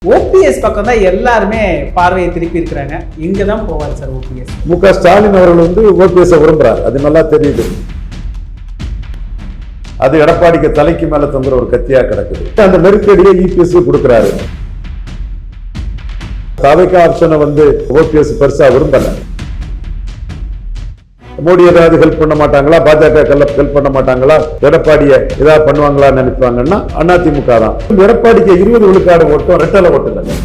OPS பக்கம் தான் எல்லாருமே பார்வையை திருப்பி இருக்கிறாங்க. இங்க தான் போவார் சார் ஓபிஎஸ். முக ஸ்டாலின் அவர்கள் வந்து ஓபிஎஸ் விரும்புறாரு, அது நல்லா தெரியுது. அது எடப்பாடிக்கு தலைக்கு மேல தொங்குற ஒரு கத்தியா கிடக்குது. அந்த நெருக்கடியை இபிஎஸ் கொடுக்கிறாரு. தவைக்க ஆப்ஷனை வந்து ஓபிஎஸ் பெருசா விரும்பல. மோடி ஏதாவது ஹெல்ப் பண்ண மாட்டாங்களா, பாஜக ஹெல்ப் பண்ண மாட்டாங்களா, எடப்பாடியை ஏதாவது பண்ணுவாங்களான்னு நினைப்பாங்கன்னா அதிமுக தான். எடப்பாடிக்கு 20 விழுக்காடு ஓட்டும், ரெட்டலை ஓட்டு இல்லை.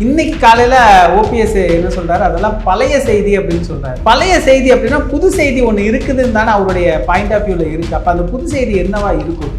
இன்னைக்கு காலையில ஓபிஎஸ் என்ன சொல்றாரு, அதெல்லாம் பழைய செய்தி அப்படின்னு சொல்றாரு. பழைய செய்தி அப்படின்னா புது செய்தி ஒண்ணு இருக்குதுன்னு தானே அவருடைய பாயிண்ட் ஆஃப் வியூல இருக்கு. அப்ப அந்த புது செய்தி என்னவா இருக்கும்?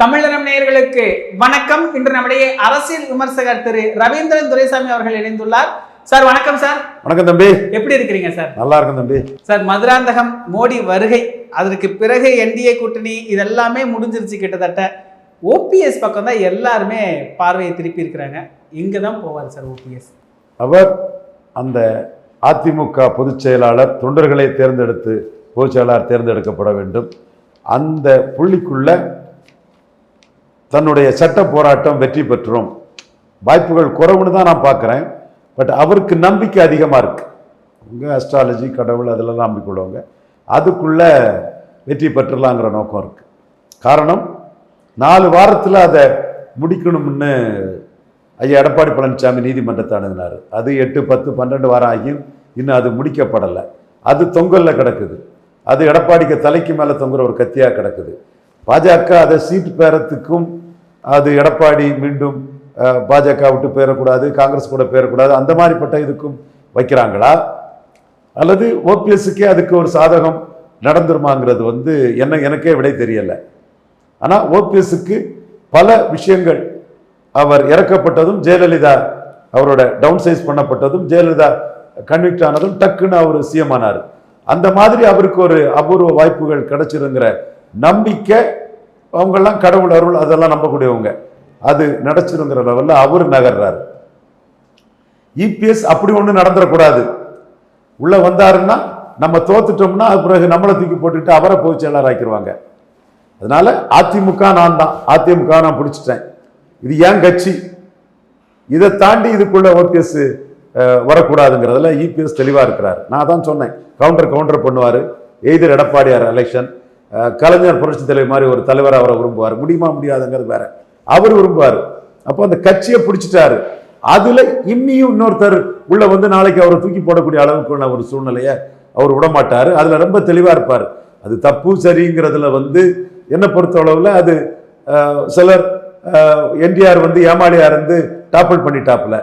தமிழகம் நேயர்களுக்கு வணக்கம். இன்று நம்முடைய அரசியல் விமர்சகர் திரு ரவீந்திரன் துரைசாமி அவர்கள் இணைந்துள்ளார். சார் வணக்கம். சார் வணக்கம் தம்பி, எப்படி இருக்கிறீங்க சார்? நல்லா இருக்கும் தம்பி. சார், மதுராந்தகம், மோடி வருகை, அதற்கு பிறகு என்டிஏ கூட்டணி இதெல்லாமே முடிஞ்சிருச்சு கிட்டத்தட்ட. ஓபிஎஸ் பக்கம் தான் எல்லாருமே பார்வையை திருப்பி இருக்கிறாங்க. இங்க தான் போவார் சார் ஓபிஎஸ். அவர் அந்த அதிமுக பொதுச் செயலாளர் தொண்டர்களை தேர்ந்தெடுத்து பொதுச் செயலாளர் தேர்ந்தெடுக்கப்பட வேண்டும். அந்த புள்ளிக்குள்ள தன்னுடைய சட்ட போராட்டம் வெற்றி பெற்றும் வாய்ப்புகள் குறைவுன்னு தான் நான் பார்க்குறேன். பட் அவருக்கு நம்பிக்கை அதிகமாக இருக்கு. உங்கள் அஸ்ட்ராலஜி, கடவுள் அதிலெல்லாம் நம்பிக்கொள்ளுவாங்க. அதுக்குள்ள வெற்றி பெற்றலாங்கிற நோக்கம் இருக்கு. காரணம், 4 வாரத்தில் அதை முடிக்கணும்னு ஐயா எடப்பாடி பழனிசாமி நீதிமன்றத்தை அணுகினார். அது 8, 10, 12 வாரம் ஆகியும் இன்னும் அது முடிக்கப்படலை. அது தொங்கலில் கிடக்குது. அது எடப்பாடிக்கு தலைக்கு மேலே தொங்குற ஒரு கத்தியாக கிடக்குது. பாஜக அதை சீட்டு பேரத்துக்கும், அது எடப்பாடி மீண்டும் பாஜக விட்டு பேரக்கூடாது, காங்கிரஸ் கூட பேரக்கூடாது, அந்த மாதிரிப்பட்ட இதுக்கும் வைக்கிறாங்களா, அல்லது ஓபிஎஸ்க்கே அதுக்கு ஒரு சாதகம் நடந்துருமாங்கிறது வந்து எனக்கே விடை தெரியலை. ஆனால் ஓபிஎஸ்க்கு பல விஷயங்கள், அவர் இறக்கப்பட்டதும், ஜெயலலிதா அவரோட டவுன் சைஸ் பண்ணப்பட்டதும், ஜெயலலிதா கன்விக்ட் ஆனதும் டக்குன்னு அவர் சிஎம் ஆனார். அந்த மாதிரி அவருக்கு ஒரு அபூர்வ வாய்ப்புகள் கிடைச்சிருங்கிற நம்பிக்கை, அவங்கெல்லாம் கடவுள் அருள் அதெல்லாம் நம்பக்கூடியவங்க, அது நடச்சிருங்கிற லெவலில் அவர் நகர்றாரு. இபிஎஸ் அப்படி ஒன்று நடந்துடக்கூடாது. உள்ள வந்தாருன்னா நம்ம தோத்துட்டோம்னா அது பிறகு நம்மளை தூக்கி போட்டுட்டு அவரை பொதுச் செயலாளர் ஆக்கிடுவாங்க. அதனால அதிமுக நான் தான், அதிமுக நான் பிடிச்சிட்டேன், இது ஏன் கட்சி, இதை தாண்டி இதுக்குள்ள ஓபிஎஸ் வரக்கூடாதுங்கிறதுல இபிஎஸ் தெளிவாக இருக்கிறார். நான் தான் சொன்னேன், கவுண்டர் பண்ணுவார். எய்தர் எடப்பாடியார் எலெக்ஷன், கலைஞர் புரட்சி தலைவர் மாதிரி ஒரு தலைவர் அவரை விரும்புவார். முடியுமா முடியாதுங்கிறது வேற, அவர் விரும்புவார். அப்போ அந்த கட்சியை பிடிச்சிட்டாரு. அதுல இன்னியும் இன்னொருத்தர் உள்ள வந்து நாளைக்கு அவரை தூக்கி போடக்கூடிய அளவுக்கு ஒரு சூழ்நிலையை அவர் விடமாட்டாரு. அதுல ரொம்ப தெளிவா இருப்பார். அது தப்பு சரிங்கிறதுல வந்து என்னை பொறுத்த அளவுல அது சிலர் என்டிஆர் வந்து ஏமாளியா இருந்து டாப்பிள் பண்ணிட்டாப்புல,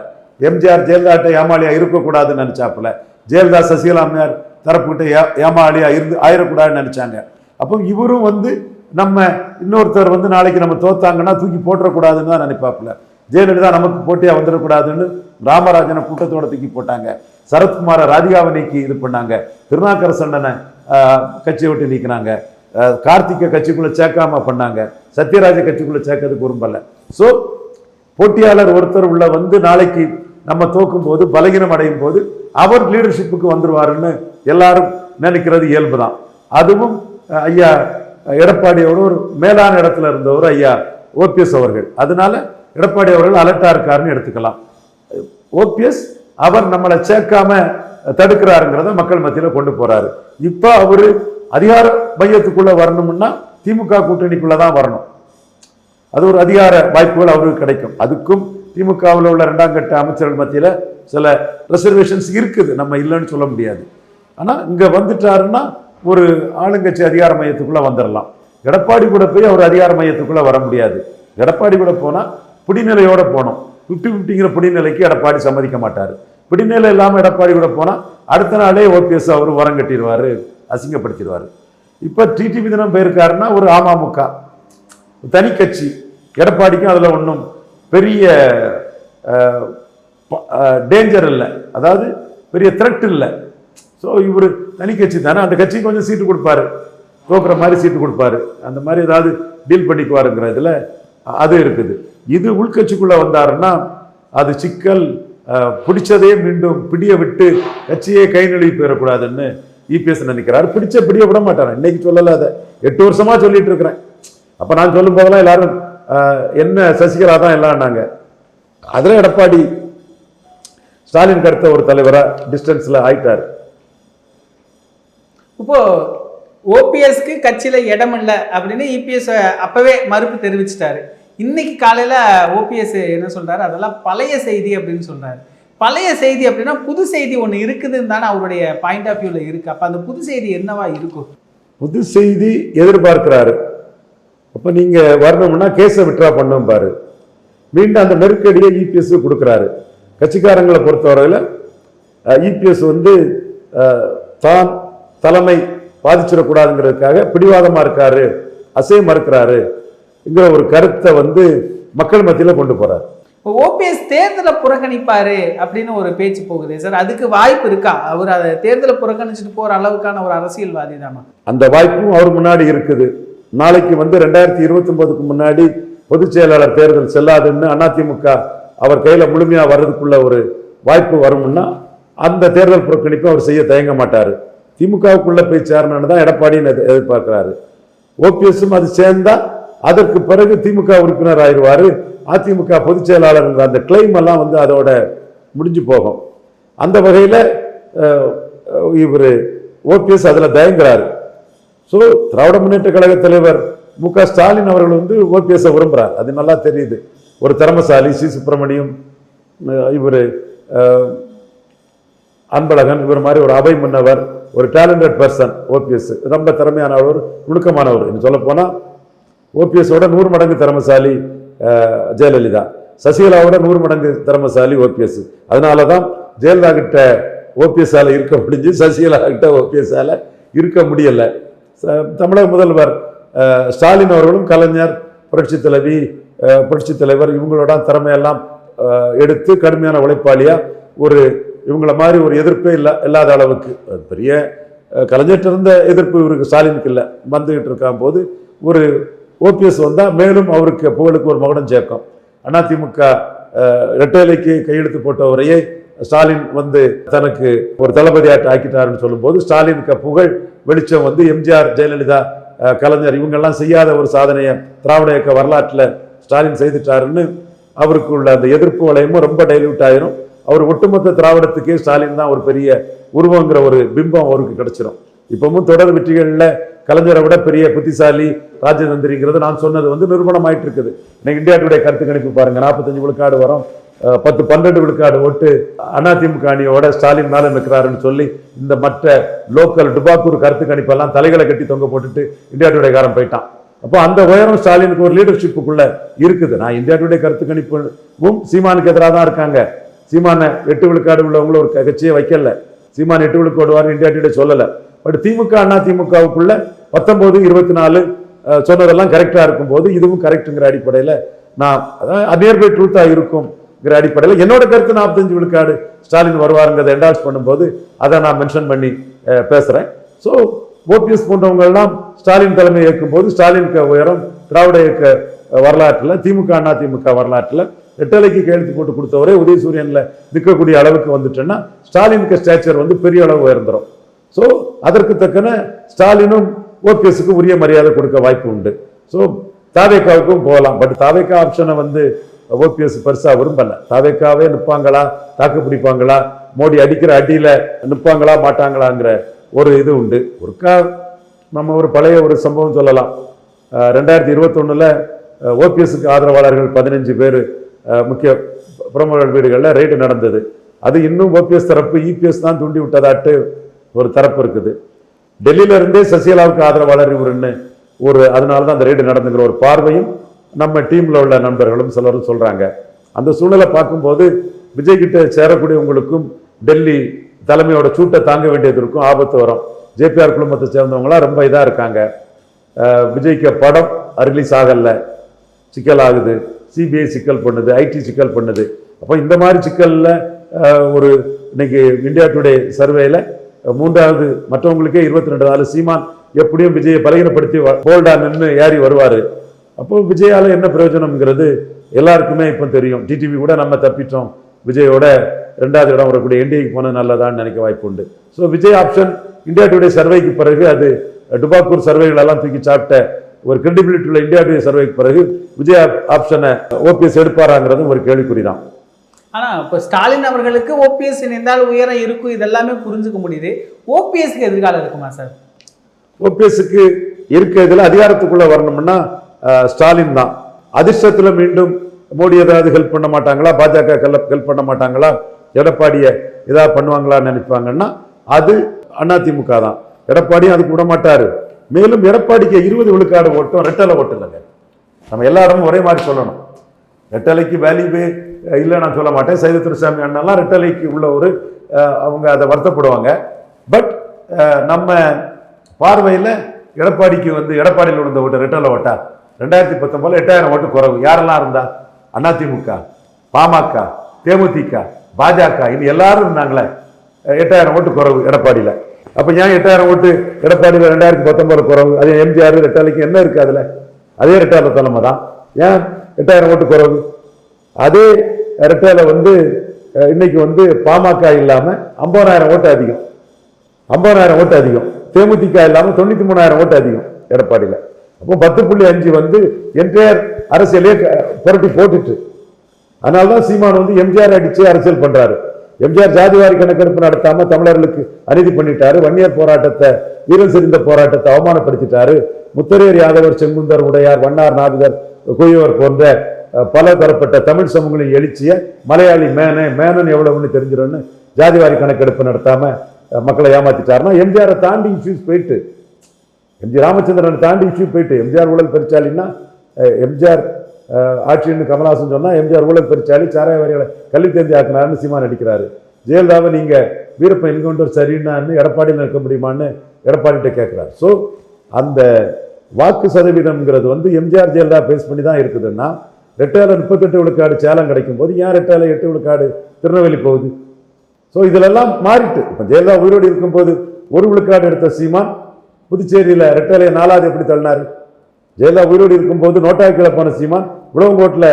எம்ஜிஆர் ஜெயலலிதா ஏமாளியா இருக்கக்கூடாதுன்னு நினைச்சாப்புல, ஜெயலலிதா சசிகலாமையார் தரப்புகிட்ட ஏமாளியா இருந்து ஆயிடக்கூடாதுன்னு நினைச்சாங்க. அப்போ இவரும் வந்து நம்ம இன்னொருத்தர் வந்து நாளைக்கு நம்ம தோத்தாங்கன்னா தூக்கி போட்டுறக்கூடாதுன்னு தான் நினைப்பாப்புல. ஜெயலலிதா நமக்கு போட்டியா வந்துடக்கூடாதுன்னு ராமராஜனை கூட்டத்தோட தூக்கி போட்டாங்க. சரத்குமார ராதிகாவை நீக்கி இது பண்ணாங்க. திருநாக்கரசண்ணனை கட்சியை விட்டு நீக்கினாங்க. கார்த்திகை கட்சிக்குள்ள சேர்க்காம பண்ணாங்க. சத்யராஜ கட்சிக்குள்ள சேர்க்கறதுக்கு விரும்பல. ஸோ போட்டியாளர் ஒருத்தர் உள்ள வந்து நாளைக்கு நம்ம தோக்கும் போது, பலகீனம் அடையும் போது அவர் லீடர்ஷிப்புக்கு வந்துருவாருன்னு எல்லாரும் நினைக்கிறது இயல்பு தான். அதுவும் ஐயா எடப்பாடியோட ஒரு மேலான இடத்துல இருந்தவர் ஐயா ஓபிஎஸ் அவர்கள். அதனால எடப்பாடி அவர்கள் அலர்ட்டா இருக்காருன்னு எடுத்துக்கலாம். ஓபிஎஸ் அவர் நம்மளை சேர்க்காம தடுக்கிறாருங்கிறத மக்கள் மத்தியில கொண்டு போறாரு. இப்ப அவரு அதிகார மையத்துக்குள்ள வரணும்னா திமுக கூட்டணிக்குள்ளதான் வரணும். அது ஒரு அதிகார வாய்ப்புகள் அவருக்கு கிடைக்கும். அதுக்கும் திமுகவில் உள்ள 2ஆம் கட்ட அமைச்சர்கள் மத்தியில சில ரிசர்வேஷன்ஸ் இருக்குது, நம்ம இல்லைன்னு சொல்ல முடியாது. ஆனா இங்க வந்துட்டாருன்னா ஒரு ஆளுங்கட்சி அதிகார மையத்துக்குள்ள வந்துடலாம். எடப்பாடி கூட போய் அவர் அதிகார மையத்துக்குள்ள வர முடியாது. எடப்பாடி கூட போனா பிடிநிலையோட போனோம். 50-50ங்கிற பிடிநிலைக்கு எடப்பாடி சம்மதிக்க மாட்டார். பிடிநிலை இல்லாமல் எடப்பாடி கூட போனா அடுத்த நாளே ஓபிஎஸ் அவர் உரம் கட்டிடுவாரு, அசிங்கப்படுத்திடுவாரு. இப்ப டிடிவி தினம் போயிருக்காருன்னா ஒரு அமமுக தனி கட்சி, எடப்பாடிக்கும் அதுல ஒன்றும் பெரிய டேஞ்சர் இல்லை, அதாவது பெரிய த்ரெட் இல்லை. ஸோ இவர் தனி கட்சி தானே, அந்த கட்சிக்கு கொஞ்சம் சீட்டு கொடுப்பாரு, தோக்குற மாதிரி சீட்டு கொடுப்பாரு, அந்த மாதிரி ஏதாவது டீல் பண்ணிக்குவாருங்கிற இதில் அது இருக்குது. இது உள்கட்சிக்குள்ள வந்தாருன்னா அது சிக்கல் பிடிச்சதையே மீண்டும் பிடிய விட்டு கட்சியே கை நழுவி போயிடக்கூடாதுன்னு இபிஎஸ் நினைக்கிறாரு. பிடிய விட மாட்டார். இன்னைக்கு சொல்லல, அதை 8 வருஷமா சொல்லிட்டு இருக்கிறேன். அப்ப நான் சொல்லும் போதெல்லாம் எல்லாரும் என்ன சசிகலா தான் எல்லாம்னாங்க. அதுல எடப்பாடி ஸ்டாலின் அடுத்த ஒரு தலைவரா டிஸ்டன்ஸ்ல ஆயிட்டாரு. இப்போ ஓபிஎஸ்க்கு கட்சியில இடம் இல்லை அப்படின்னு இபிஎஸ் அப்பவே மறுப்பு தெரிவிச்சிட்டாரு. இன்னைக்கு காலையில ஓபிஎஸ் என்ன சொல்றாரு, அதெல்லாம் பழைய செய்தி அப்படின்னு சொல்றாரு. பழைய செய்தி அப்படின்னா புது செய்தி ஒன்று இருக்குதுன்னு தானே அவருடைய பாயிண்ட் ஆஃப் வியூல இருக்கு. அப்ப அந்த புது செய்தி என்னவா இருக்கும்? புது செய்தி எதிர்பார்க்கிறாரு. அப்ப நீங்க வரணும்னா கேஸை விட்ரா பண்ணும் பாரு. மீண்டும் அந்த நெருக்கடியை இபிஎஸ் கொடுக்கிறாரு. கட்சிக்காரங்களை பொறுத்தவரையில் இபிஎஸ் தான் தலைமை பாதிச்சிடக்கூடாதுங்கிறதுக்காக பிடிவாதமா இருக்காரு, அசைய மறுக்கிறாரு என்கிற ஒரு கருத்தை மக்கள் மத்தியில கொண்டு போறாரு. ஓபிஎஸ் தேர்தலை புறக்கணிப்பாரு அப்படின்னு ஒரு பேச்சு போகுது சார். அதுக்கு வாய்ப்பு இருக்கா? அவர் அதை தேர்தலை புறக்கணிச்சுட்டு போற அளவுக்கான ஒரு அரசியல்வாதி தானா? அந்த வாய்ப்பும் அவர் முன்னாடி இருக்குது. நாளைக்கு 2029க்கு முன்னாடி பொதுச் செயலாளர் தேர்தல் செல்லாதுன்னு அதிமுக அவர் கையில முழுமையா வர்றதுக்குள்ள ஒரு வாய்ப்பு வரும்னா அந்த தேர்தல் புறக்கணிப்பை அவர் செய்ய தயங்க மாட்டாரு. திமுகவுக்குள்ள போய் சேரணும்னு தான் எடப்பாடின்னு எதிர்பார்க்கிறாரு. ஓபிஎஸும் அது சேர்ந்தா அதற்கு பிறகு திமுக உறுப்பினர் ஆயிடுவாரு. அதிமுக பொதுச் செயலாளர் அந்த கிளைம் எல்லாம் அதோட முடிஞ்சு போகும். அந்த வகையில இவர் ஓபிஎஸ் அதுல தயங்குறாரு. ஸோ திராவிட முன்னேற்ற கழக தலைவர் மு.க. ஸ்டாலின் அவர்கள் ஓபிஎஸ் விரும்புறார். அது நல்லா தெரியுது. ஒரு திறமசாலி, சி சுப்பிரமணியம், இவர் அன்பழகன், இவர் மாதிரி ஒரு அவை முன்னவர், ஒரு டேலண்டட் பர்சன் ஓபிஎஸ். ரொம்ப திறமையானவர், நுணுக்கமானவர். சொல்ல போனா ஓபிஎஸோட 100 மடங்கு திறமசாலி ஜெயலலிதா, சசிகலாவோட 100 மடங்கு திறமசாலி ஓபிஎஸ். அதனாலதான் ஜெயலலிதா கிட்ட ஓபிஎஸ்ஆல இருக்க முடிஞ்சு, சசிகலா கிட்ட ஓபிஎஸ்ஆல இருக்க முடியல. தமிழக முதல்வர் ஸ்டாலின் அவர்களும் கலைஞர், புரட்சி தலைவர் இவங்களோட திறமையெல்லாம் எடுத்து கடுமையான உழைப்பாளியா இவங்கள மாதிரி ஒரு எதிர்ப்பே இல்லாத அளவுக்கு பெரிய கலைஞர்கிட்ட இருந்த எதிர்ப்பு இவருக்கு ஸ்டாலினுக்கு இல்லை. வந்துகிட்டு இருக்கும் போது ஒரு ஓபிஎஸ் வந்தா மேலும் அவருக்கு புகழுக்கு ஒரு மகுடம் சேர்க்கும். அதிமுக இரட்டைலைக்கு கையெழுத்து போட்டவரையே ஸ்டாலின் தனக்கு ஒரு தளபதியாட்ட ஆக்கிட்டாருன்னு சொல்லும்போது ஸ்டாலினுக்கு புகழ் வெளிச்சம் எம்ஜிஆர், ஜெயலலிதா, கலைஞர் இவங்கெல்லாம் செய்யாத ஒரு சாதனையை திராவிட இயக்க வரலாற்றில் ஸ்டாலின் செய்துட்டாருன்னு அவருக்கு உள்ள அந்த எதிர்ப்பு வளையமும் ரொம்ப டைல்யூட் ஆயிரும். அவர் ஒட்டுமொத்த திராவிடத்துக்கே ஸ்டாலின் தான் ஒரு பெரிய உருவங்கிற ஒரு பிம்பம் அவருக்கு கிடைச்சிடும். இப்பவும் தொடர் வெற்றிகளில் கலைஞரை விட பெரிய புத்திசாலி ராஜதந்திரிங்கிறது நான் சொன்னது நிரூபணம் ஆயிட்டு இருக்குது. இன்னைக்கு இந்தியா டுடே கருத்து கணிப்பு பாருங்க, 45 விழுக்காடு வரும், 10-12 விழுக்காடு ஓட்டு அதிமுக அணியோட ஸ்டாலின் மேல நிற்கிறாருன்னு சொல்லி இந்த மற்ற லோக்கல் டுபாக்கூர் கருத்து கணிப்பெல்லாம் தலைகளை கட்டி தொங்க போட்டுட்டு இந்தியா டுடே காரன் போயிட்டான். அப்போ அந்த உயரம் ஸ்டாலினுக்கு ஒரு லீடர்ஷிப்புக்குள்ள இருக்குது. நான் இந்தியா டுடே கருத்து கணிப்பும் சீமானுக்கு எதிராக தான் இருக்காங்க. சீமான 8 விழுக்காடு உள்ளவங்களும் ஒரு கட்சியை வைக்கல. சீமான் 8 விழுக்காடு இந்தியா டுடே சொல்லல. பட் திமுக அதிமுகவுக்குள்ள 19-24 சொன்னதெல்லாம் கரெக்டா இருக்கும் போது இதுவும் கரெக்டுங்கிற அடிப்படையில நான் நியர்பை ட்ரூத்தா இருக்கும் அடிப்படையில் என்னோட கருத்து 45 விழுக்காடு ஸ்டாலின் வருவாருங்கிறத என்டால்ஸ் பண்ணும்போது அதை நான் மென்ஷன் பண்ணி பேசுறேன். ஸோ ஓபிஎஸ் போன்றவங்க எல்லாம் ஸ்டாலின் தலைமை ஏற்கும் போது ஸ்டாலினுக்கு உயரம் திராவிட இயக்க வரலாற்றில், திமுக அதிமுக வரலாற்றில் ரெட்டலைக்கு கையெழுத்து போட்டு கொடுத்தவரே உதயசூரியன்ல நிற்கக்கூடிய அளவுக்கு வந்துட்டேன்னா ஸ்டாலினுக்கு ஸ்டேச்சர் பெரிய அளவு உயர்ந்துடும். ஸோ அதற்கு தக்கன ஸ்டாலினும் ஓபிஎஸ்க்கு உரிய மரியாதை கொடுக்க வாய்ப்பு உண்டு. ஸோ தாவேக்காவுக்கும் போகலாம். பட் தாவேக்கா ஆப்ஷனை ஓபிஎஸ் பெருசா விரும்பல. தாவேக்காவே நிற்பாங்களா, தாக்கு பிடிப்பாங்களா, மோடி அடிக்கிற அடியில நிற்பாங்களா மாட்டாங்களாங்கிற ஒரு இது உண்டு. நம்ம ஒரு பழைய ஒரு சம்பவம் சொல்லலாம். 2021 ஓபிஎஸ்க்கு ஆதரவாளர்கள் 15 பேர் முக்கிய பிரமுகர்கள் வீடுகளில் ரெய்டு நடந்தது. அது இன்னும் ஓபிஎஸ் தரப்பு இபிஎஸ் தான் தூண்டி விட்டதாட்டு ஒரு தரப்பு இருக்குது. டெல்லியில இருந்தே சசிகலாவுக்கு ஆதரவாளர் இவருன்னு அதனாலதான் அந்த ரெய்டு நடந்துங்கிற ஒரு பார்வையும் நம்ம டீம்ல உள்ள நண்பர்களும் சிலரும் சொல்றாங்க. அந்த சூழ்நிலை பார்க்கும்போது விஜய் கிட்ட சேரக்கூடியவங்களுக்கும் டெல்லி தலைமையோட சூட்டை தாங்க வேண்டியது இருக்கும், ஆபத்து வரும். ஜேபிஆர் குழுமத்தை சேர்ந்தவங்களாம் ரொம்ப இதா இருக்காங்க. விஜய்க்கு படம் ரிலீஸ் ஆகல, சிக்கல் ஆகுது, சிபிஐ சிக்கல் பண்ணுது, ஐடி சிக்கல் பண்ணுது. அப்போ இந்த மாதிரி சிக்கல்ல இன்னைக்கு இந்தியா டுடே சர்வேல 3வது மற்றவங்களுக்கே 22 நாள் சீமான் எப்படியும் விஜயை பலகீனப்படுத்தி போல்டா நின்று ஏறி வருவாரு. அப்போ விஜயால என்ன பிரயோஜனம்ங்கிறது எல்லாருக்குமே இப்போ தெரியும். டிடிவி கூட நம்ம தப்பிட்டோம், விஜயோட 2வது இடம் வரக்கூடிய என்டிஏக்கு போனது நல்லதான்னு நினைக்க வாய்ப்பு உண்டு. So Vijay option India Today சர்வேக்கு பிறகு, அது டுபாக்கூர் சர்வேகள் எல்லாம் தூக்கி சாப்பிட்ட ஒரு கிரெடிபிலிட்டி உள்ள இந்தியா டுடே சர்வேக்கு பிறகு விஜய் ஆப்ஷனை ஓபிஎஸ் எடுப்பாராங்கிறது ஒரு கேள்விக்குறிதான். ஆனா இப்போ ஸ்டாலின் அவர்களுக்கு ஓபிஎஸ் இணைந்தால் உயரம் இருக்கும், இதெல்லாமே புரிஞ்சுக்க முடியுது. ஓபிஎஸ்க்கு எதிர்காலம் இருக்குமா சார்? ஓபிஎஸ்க்கு இருக்கிறதுல அதிகாரத்துக்குள்ள வரணும்னா ஸ்டாலின் தான். அதிர்ஷ்டத்துல மீண்டும் மோடி ஏதாவது ஹெல்ப் பண்ண மாட்டாங்களா, பாஜக ஹெல்ப் பண்ண மாட்டாங்களா, எடப்பாடியை ஏதாவது பண்ணுவாங்களான்னு நினைப்பாங்கன்னா அது அதிமுக தான். எடப்பாடியும் அதுக்கு விட மாட்டாரு. மேலும் எடப்பாடிக்கு 20 விழுக்காடு ஓட்டும் ரெட்டலை ஓட்டு இல்லைங்க. நம்ம எல்லா இடமும் ஒரே மாதிரி சொல்லணும். ரெட்டலைக்கு வேல்யூவே இல்லை நான் சொல்ல மாட்டேன். சைத துரைசாமி அண்ணெல்லாம் ரெட்டலைக்கு உள்ள ஒரு அவங்க அதை வருத்தப்படுவாங்க. பட் நம்ம பார்வையில் எடப்பாடிக்கு எடப்பாடியில் விழுந்த ஓட்டு ரெட்டலை ஓட்டா 2019 8000 ஓட்டு குறைவு. யாரெல்லாம் இருந்தா? அதிமுக, பாமக, தேமுதிக, பாஜக, இது எல்லாரும் இருந்தாங்களே. 8000 ஓட்டு குறைவு எடப்பாடியில். அப்ப ஏன் 8000 ஓட்டு எடப்பாடியில் 2019 குறைவு? அது எம்ஜிஆர் ரெட்டலைக்கு என்ன இருக்கு? அதுல அதே ரெட்டால தலைமை தான். ஏன் 8000 ஓட்டு குறைவு? அதே ரெட்டால இன்னைக்கு பாமக இல்லாம 50000 ஓட்டு அதிகம். 50000 ஓட்டு அதிகம். தேமுதிக இல்லாம 93000 ஓட்டு அதிகம் எடப்பாடியில். அப்போ 10.5 என்டையர் அரசியலே புரட்டி போட்டுட்டு. அதனால்தான் சீமான் எம்ஜிஆர் அடிச்சு அரசியல் பண்றாரு. எம்ஜிஆர் ஜாதிவாரி கணக்கெடுப்பு நடத்தாம தமிழர்களுக்கு அநீதி பண்ணிட்டாரு. வன்னியர் போராட்டத்தை, வீரம் செறிந்த போராட்டத்தை அவமானப்படுத்திட்டாரு. முத்தரையர், யாதவர், செங்குந்தர், உடையார், வண்ணார், நாவிதர், குயவர் போன்ற பல தரப்பட்ட தமிழ் சமூகங்களின் எழுச்சிய மலையாளி மேனன் எவ்வளவுன்னு தெரிஞ்சிடும்னு ஜாதிவாரி கணக்கெடுப்பு நடத்தாம மக்களை ஏமாத்திட்டாருன்னா எம்ஜிஆரை தாண்டி இஷ்யூஸ் போயிட்டு, எம்ஜி ராமச்சந்திரனை தாண்டி இஷ்யூ போயிட்டு, எம்ஜிஆர் ஊழல் பெருச்சாலின்னா எம்ஜிஆர் ஆட்சின்னு கமலஹாசன் சொன்னா எம்ஜிஆர் ஊழல் பெருச்சாலி, சாராய வரிகளை கல்வி தேர்ந்து ஆக்கினாருன்னு சீமான் அடிக்கிறாரு. ஜெயலலிதாவை நீங்க வீரப்பன் என்கவுண்டர் சரின்னு எடப்பாடியில் இருக்க முடியுமான்னு எடப்பாடிகிட்ட கேட்கிறார். ஸோ அந்த வாக்கு சதவீதம்ங்கிறது எம்ஜிஆர் ஜெயலலிதா பேஸ் பண்ணி தான் இருக்குதுன்னா, ரெட்டால 38 விழுக்காடு சேலம் கிடைக்கும் போது ஏன் ரெட்டால 8 விழுக்காடு திருநெல்வேலி போகுது? ஸோ இதிலெல்லாம் மாறிட்டு. இப்போ ஜெயலலிதா உயிரோடு இருக்கும்போது 1 விழுக்காடு எடுத்த சீமான் புதுச்சேரியில் ரெட்டாலையை 4வது எப்படி தள்ளினாரு? ஜெயலலிதா உயிரோடு இருக்கும்போது நோட்டா கிளப்பான சீமான் உழவங்கோட்டில்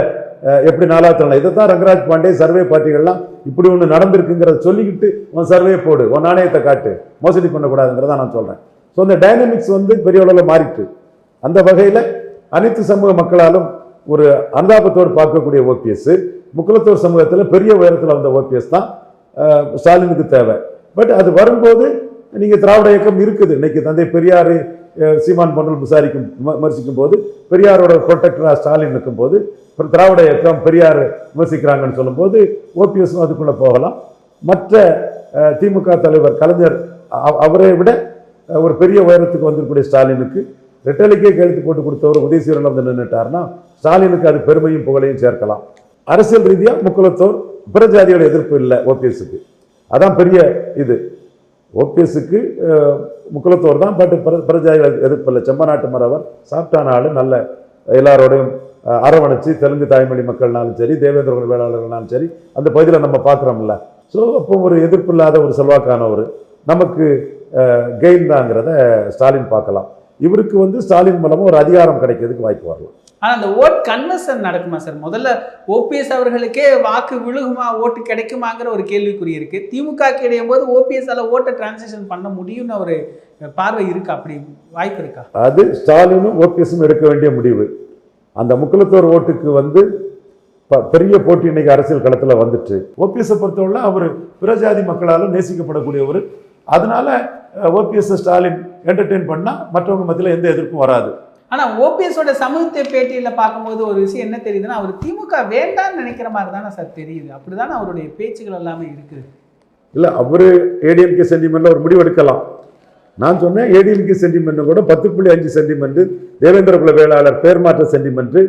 எப்படி 4வது தள்ளலாம்? இதைத்தான் ரங்கராஜ் பாண்டே சர்வே பார்ட்டிகள்லாம் இப்படி ஒன்று நடந்திருக்குங்கிறத சொல்லிக்கிட்டு உன் சர்வே போடு, உன் நாணயத்தை காட்டு, மோசடி பண்ணக்கூடாதுங்கிறத நான் சொல்கிறேன். ஸோ அந்த டைனமிக்ஸ் பெரிய அளவில் மாறிட்டு. அந்த வகையில் அனைத்து சமூக மக்களாலும் ஒரு அனுதாபத்தோடு பார்க்கக்கூடிய ஓபிஎஸ், முக்குலத்தோர் சமூகத்தில் பெரிய உயரத்தில் வந்த ஓபிஎஸ் தான் ஸ்டாலினுக்கு தேவை. பட் அது வரும்போது நீங்க திராவிட இயக்கம் இருக்குது. இன்னைக்கு தந்தை பெரியார் சீமான் போன்றல் விமர்சிக்கும் போது, பெரியாரோட ப்ரொடெக்டரா ஸ்டாலின் இருக்கும் போது, திராவிட இயக்கம் பெரியார் விமர்சிக்கிறாங்கன்னு சொல்லும் போது ஓபிஎஸ் அதுக்குள்ள போகலாம். மற்ற திமுக தலைவர் கலைஞர் அவரை விட ஒரு பெரிய உயரத்துக்கு வந்திருக்கக்கூடிய ஸ்டாலினுக்கு ரெட்டலைக்கே கழுத்து போட்டு கொடுத்தவர் உதயசீரன் நின்றுட்டாருன்னா ஸ்டாலினுக்கு அது பெருமையும் புகழையும் சேர்க்கலாம். அரசியல் ரீதியா முக்குலத்தோர் பிற ஜாதியோட எதிர்ப்பு இல்லை ஓபிஎஸ்க்கு. அதான் பெரிய இது. ஓபிஎஸ்க்கு முக்குலத்தோர் தான், பட் பிற ஜாதிகள் எதிர்ப்பு இல்லை. செம்மநாட்டு மறவர் சாப்பிட்டான ஆளு, நல்ல எல்லாரோடையும் அரவணைச்சு, தெலுங்கு தாய்மொழி மக்கள்னாலும் சரி, தேவேந்திர குல வேளாளர்கள்னாலும் சரி, அந்த பகுதியில் நம்ம பார்க்குறோம்ல. ஸோ அப்போ ஒரு எதிர்ப்பு இல்லாத ஒரு செல்வாக்கானவர் நமக்கு கெயின் தாங்கிறத ஸ்டாலின் பார்க்கலாம். இவருக்கு ஸ்டாலின் மூலமாக ஒரு அதிகாரம் கிடைக்கிறதுக்கு வாய்ப்பு வரலாம். ஆனால் அந்த ஓட் கன்வர்ஷன் நடக்குமா சார்? முதல்ல ஓபிஎஸ் அவர்களுக்கே வாக்கு விழுகுமா, ஓட்டு கிடைக்குமாங்கிற ஒரு கேள்விக்குறி இருக்கு. திமுக கிடையும் போது ஓபிஎஸ்ஸால ஓட்டை டிரான்சிஷன் பண்ண முடியும்னு ஒரு பார்வை இருக்கா? அப்படி வாய்ப்பு இருக்கா? அது ஸ்டாலினும் ஓபிஎஸும் எடுக்க வேண்டிய முடிவு. அந்த முக்குலத்தோர் ஓட்டுக்கு பெரிய போட்டி இன்னைக்கு அரசியல் களத்தில் வந்துட்டு. ஓபிஎஸ்ஸை பொறுத்தவரை அவர் பிற ஜாதி மக்களாலும் நேசிக்கப்படக்கூடியவர். அதனால ஓபிஎஸ் ஸ்டாலின் என்டர்டெயின் பண்ணா மற்றவங்க மத்தியில் எந்த எதிர்ப்பும் வராது. ஆனால் ஓபிஎஸோட சமூகத்தை பேட்டியில் பார்க்கும்போது ஒரு விஷயம் என்ன தெரியுதுன்னா, அவர் திமுக வேண்டான்னு நினைக்கிற மாதிரி தானே சார் தெரியுது. அப்படிதானே அவருடைய பேச்சுகள் எல்லாமே இருக்குது. இல்லை, அவரு ஏடிஎம்கே சென்டிமெண்ட்ல ஒரு முடிவு எடுக்கலாம். நான் சொன்னேன் ஏடிஎம்கே சென்டிமெண்ட் கூட 10.5 சென்டிமெண்ட், தேவேந்திர குல வேளாளர் பேர் மாற்ற சென்டிமெண்ட்,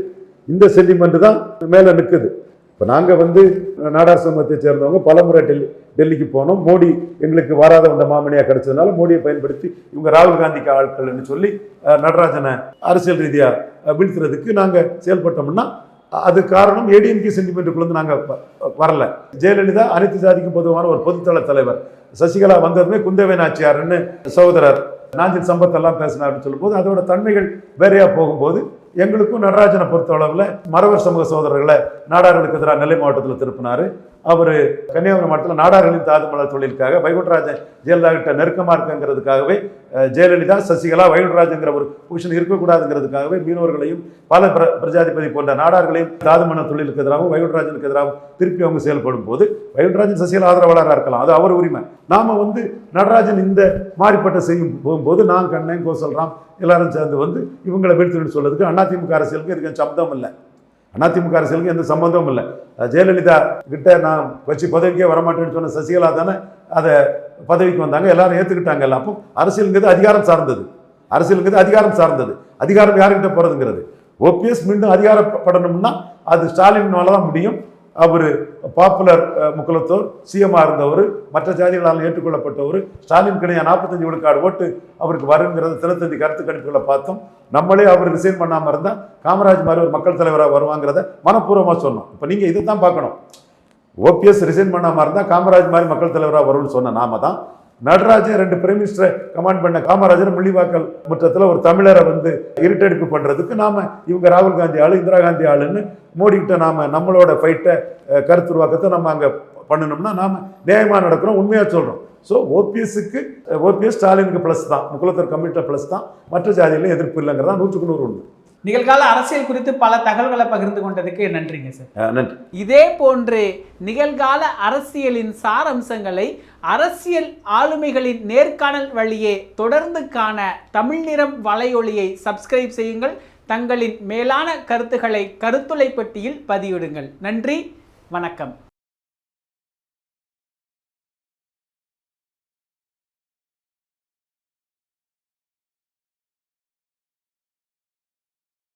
இந்த சென்டிமெண்ட் தான் மேலே நிற்குது. இப்போ நாங்கள் நாடார் சமூகத்தை சேர்ந்தவங்க பலமுறை டெல்லிக்கு போனோம். மோடி எங்களுக்கு வராத வந்த மாமனியாக கிடைச்சதுனால மோடியை பயன்படுத்தி இவங்க ராகுல் காந்திக்கு ஆட்கள்னு சொல்லி நடராஜனை அரசியல் ரீதியாக வீழ்த்துறதுக்கு நாங்கள் செயல்பட்டோம்னா அது காரணம் ஏடிஎம்கே சென்டிமெண்ட்டுக்குள்ளேருந்து நாங்கள் வரல. ஜெயலலிதா அனைத்து ஜாதிக்கும் பொதுவான ஒரு பொதுத்தள தலைவர். சசிகலா வந்ததுமே குந்தவை நாச்சியார்னு சகோதரர் நாஞ்சில் சம்பத் எல்லாம் பேசினார்னு சொல்லும்போது அதோட தன்மைகள் வேறையா போகும்போது எங்களுக்கும் நடராஜனை பொறுத்தளவில் மறவர் சமூக சகோதரர்களை நாடார்களுக்கு எதிராக நெல்லை மாவட்டத்தில் திருப்பினார். அவர் கன்னியாகுமரி மாவட்டத்தில் நாடார்களின் தாதுமலர் தொழிலுக்காக வைகுண்டராஜன் ஜெயலலிதா கிட்ட நெருக்கமாக இருக்குங்கிறதுக்காகவே ஜெயலலிதா சசிகலா வைகுண்டராஜங்கிற ஒரு பொசிஷன் இருக்கக்கூடாதுங்கிறதுக்காகவே மீனவர்களையும் பல பிரஜாதிபதி போன்ற நாடார்களையும் தாதுமண தொழிலுக்கு எதிராகவும் வைகுண்டராஜனுக்கு எதிராகவும் திருப்பி அவங்க செயல்படும் போது வைகுண்டராஜன் சசிகலா ஆதரவாளராக இருக்கலாம், அது அவர் உரிமை. நாம நடராஜன் இந்த மாறிப்பட்ட செய்யும் போகும்போது நான் கண்ணன் கோசல்ராம் எல்லாரும் சேர்ந்து இவங்களை வீழ்த்துன்னு சொல்றதுக்கு அதிமுக அரசியலுக்கு இதுக்கு சம்பந்தம் இல்லை. அதிமுக அரசியலுக்கு எந்த சம்பந்தமும் இல்லை. ஜெயலலிதா கிட்ட நான் வச்சு பதவிக்கே வரமாட்டேன்னு சொன்ன சசிகலா தானே அதை பதவிக்கு வந்தாங்க, எல்லாரும் ஏற்றுக்கிட்டாங்கல்ல. அப்போ அரசியலுங்கிறது அதிகாரம் சார்ந்தது, அதிகாரம் சார்ந்தது. அதிகாரம் யாருக்கிட்ட போறதுங்கிறது. ஓபிஎஸ் மீண்டும் அதிகாரப்படணும்னா அது ஸ்டாலினால தான் முடியும். அவர் பாப்புலர் முக்குலத்தோர், சிஎம்மா இருந்தவர், மற்ற ஜாதிகளால் ஏற்றுக்கொள்ளப்பட்டவர். ஸ்டாலின் கிடையாது 45 விழுக்காடு ஓட்டு அவருக்கு வருங்கிறத தினத்தந்தி கருத்து கணிப்புகளை பார்த்தோம். நம்மளே அவர் ரிசைன் பண்ணாமல் இருந்தால் காமராஜ் மாதிரி ஒரு மக்கள் தலைவராக வருவாங்கிறத மனப்பூர்வமாக சொன்னோம். இப்போ நீங்கள் இதை தான் பார்க்கணும். ஓபிஎஸ் ரிசைன் பண்ணாமல் இருந்தால் காமராஜ் மாதிரி மக்கள் தலைவராக வரும்னு சொன்ன நாம தான் நடராஜன் 2 பிரைம் மினிஸ்டரை கமாண்ட் பண்ண காமராஜர் முள்ளிவாக்கல் முற்றத்தில் ஒரு தமிழரை இருட்டடிப்பு பண்ணுறதுக்கு நாம இவங்க ராகுல் காந்தி ஆளு இந்திரா காந்தி ஆளுன்னு மோடி கிட்ட நம்மளோட ஃபைட்டை கருத்துருவாக்கத்தை நம்ம அங்கே பண்ணணும்னா நாம நியாயமாக நடக்கிறோம், உண்மையாக சொல்கிறோம். ஸோ ஓபிஎஸ் ஸ்டாலினுக்கு ப்ளஸ் தான், முக்குலத்தர் கம்யூனிட்ட ப்ளஸ் தான், மற்ற ஜாதியிலும் எதிர்ப்பு இல்லைங்கிறதா 100க்கு 100 உண்மை. நிகழ்கால அரசியல் குறித்து பல தகவல்களை பகிர்ந்து கொண்டதுக்கு நன்றிங்க சார். நன்றி. இதே போன்று நிகழ்கால அரசியலின் சாரம்சங்களை அரசியல் ஆளுமைகளின் நேர்காணல் வழியே தொடர்ந்து காண தமிழ் நிறம் வலையொலியை சப்ஸ்கிரைப் செய்யுங்கள். தங்களின் மேலான கருத்துக்களை கருத்துளை பெட்டியில் பதிவிடுங்கள். நன்றி, வணக்கம்.